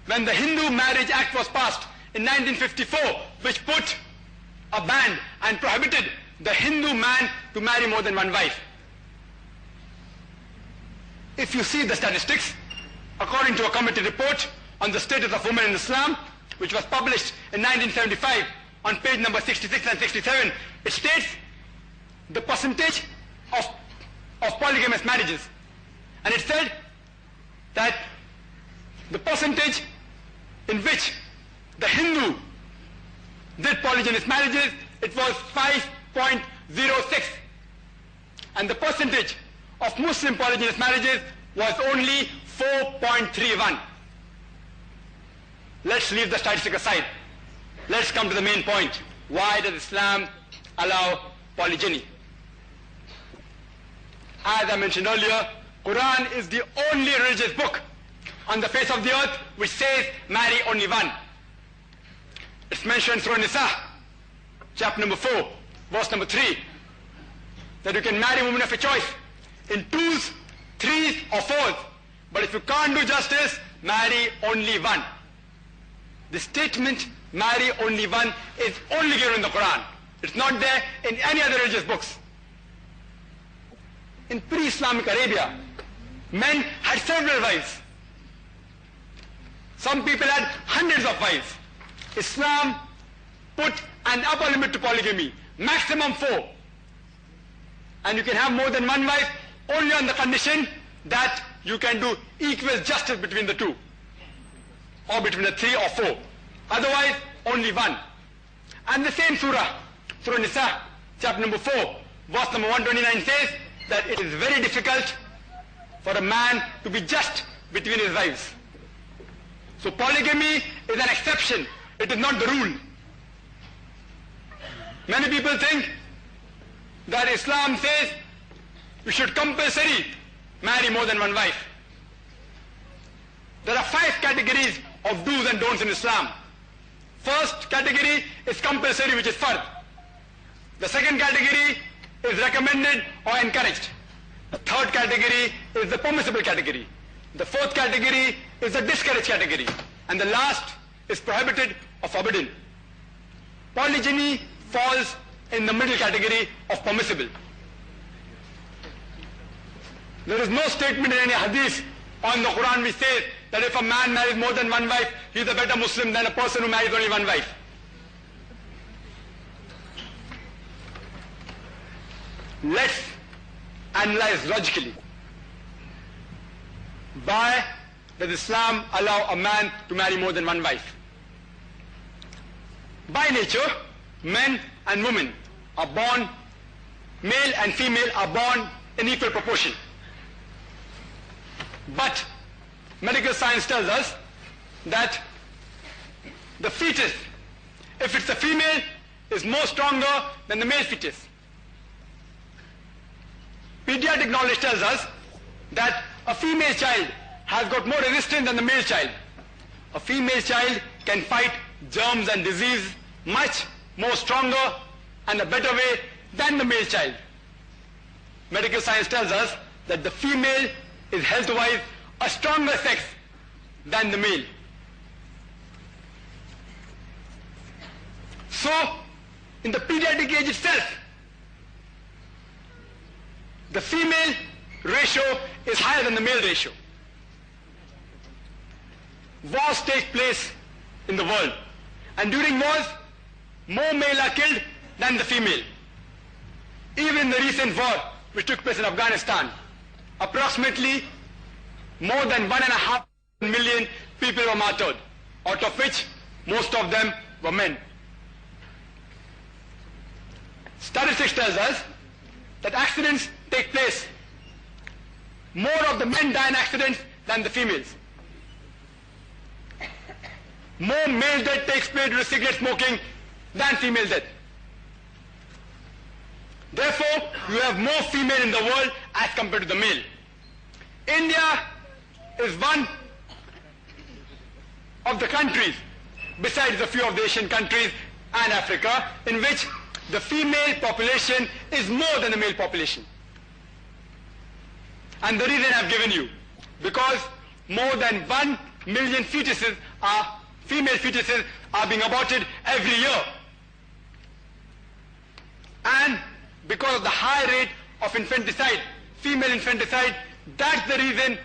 when the Hindu Marriage Act was passed in 1954, which put a ban and prohibited the Hindu man to marry more than one wife. If you see the statistics, according to a committee report on the status of women in Islam, which was published in 1975 on page number 66 and 67, it states the percentage of polygamous marriages. And it said that the percentage in which the Hindu did polygynous marriages, it was 5.06. And the percentage of Muslim polygynous marriages was only 4.31. Let's leave the statistic aside. Let's come to the main point. Why does Islam allow polygyny? As I mentioned earlier, Quran is the only religious book on the face of the earth which says marry only one. It's mentioned in Surah Nisa, chapter number 4, verse number 3, that you can marry women of your choice in 2s, 3s or 4s. But if you can't do justice, marry only one. The statement, marry only one, is only given in the Quran. It's not there in any other religious books. In pre-Islamic Arabia, men had several wives. Some people had hundreds of wives. Islam put an upper limit to polygamy, maximum 4. And you can have more than one wife only on the condition that you can do equal justice between the two, or between the 3 or 4. Otherwise, only one. And the same surah, Surah Nisa, chapter number 4, verse number 129 says that it is very difficult for a man to be just between his wives. So polygamy is an exception. It is not the rule. Many people think that Islam says you should compulsory marry more than one wife. There are 5 categories of do's and don'ts in Islam. First category is compulsory, which is fard. The second category is recommended or encouraged. The third category is the permissible category. The fourth category is the discouraged category. And the last is prohibited or forbidden. Polygyny falls in the middle category of permissible. There is no statement in any hadith on the Quran which says that if a man marries more than one wife, he is a better Muslim than a person who marries only one wife. Let's analyze logically. Why does Islam allow a man to marry more than one wife? By nature, men and women are born, male and female are born in equal proportion. But medical science tells us that the fetus, if it's a female, is more stronger than the male fetus. Pediatric knowledge tells us that a female child has got more resistance than the male child. A female child can fight germs and disease much more stronger and a better way than the male child. Medical science tells us that the female is health-wise a stronger sex than the male. So, in the pediatric age itself, the female ratio is higher than the male ratio. Wars take place in the world, and during wars, more male are killed than the female. Even in the recent war which took place in Afghanistan, approximately more than 1.5 million people were martyred, out of which most of them were men. Statistics tells us that accidents take place. More of the men die in accidents than the females. More male death takes place due to cigarette smoking than female death. Therefore, you have more female in the world as compared to the male. India is one of the countries, besides a few of the Asian countries and Africa, in which the female population is more than the male population. And the reason I've given you, because more than 1 million fetuses female fetuses are being aborted every year. And because of the high rate of infanticide, female infanticide, that's the reason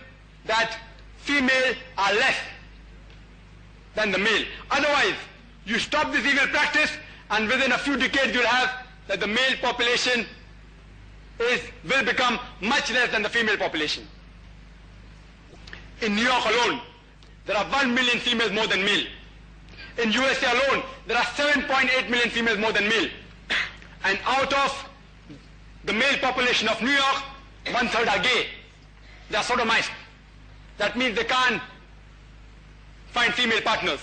that female are less than the male. Otherwise, you stop this evil practice and within a few decades you'll have that the male population will become much less than the female population. In New York alone, there are 1 million females more than male. In USA alone, there are 7.8 million females more than male. And out of the male population of New York, 1/3 are gay. They are sodomized. That means they can't find female partners.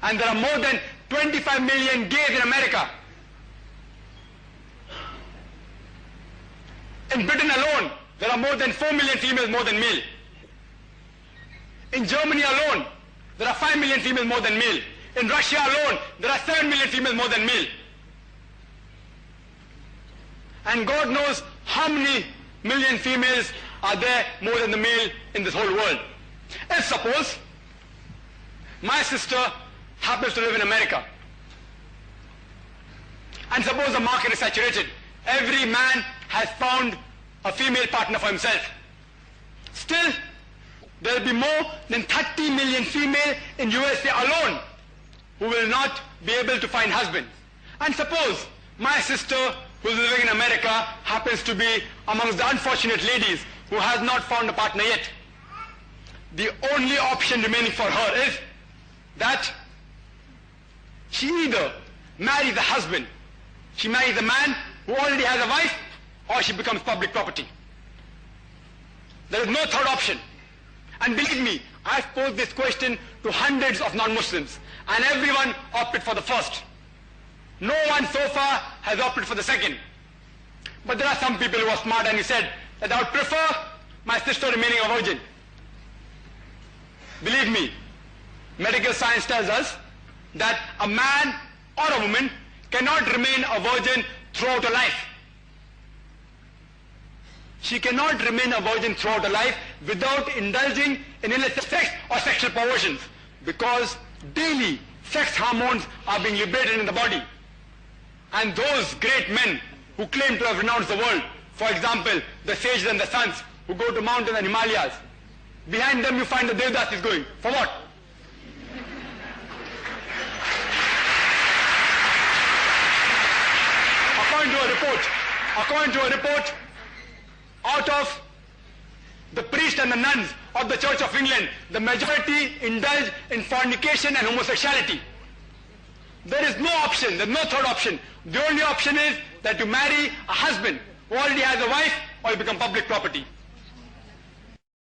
And there are more than 25 million gays in America. In Britain alone, there are more than 4 million females more than male. In Germany alone, there are 5 million females more than male. In Russia alone, there are 7 million females more than male. And God knows how many million females are there more than the male in this whole world. If suppose my sister happens to live in America, and suppose the market is saturated, every man has found a female partner for himself. Still, there will be more than 30 million females in USA alone who will not be able to find husbands. And suppose my sister who is living in America happens to be amongst the unfortunate ladies who has not found a partner yet. The only option remaining for her is that she either marries a husband, she marries a man who already has a wife, or she becomes public property. There is no third option. And believe me, I've posed this question to hundreds of non-Muslims, and everyone opted for the first. No one so far has opted for the second. But there are some people who are smart and who said that I would prefer my sister remaining a virgin. Believe me, medical science tells us that a man or a woman cannot remain a virgin throughout her life. She cannot remain a virgin throughout her life without indulging in illicit sex or sexual perversions, because daily sex hormones are being liberated in the body. And those great men who claim to have renounced the world, for example, the sages and the sons who go to mountains and Himalayas, behind them you find the dou'as is going. For what? According to a report, out of the priests and the nuns of the Church of England, the majority indulge in fornication and homosexuality. There is no option, there is no third option. The only option is that you marry a husband who already has a wife, or you become public property.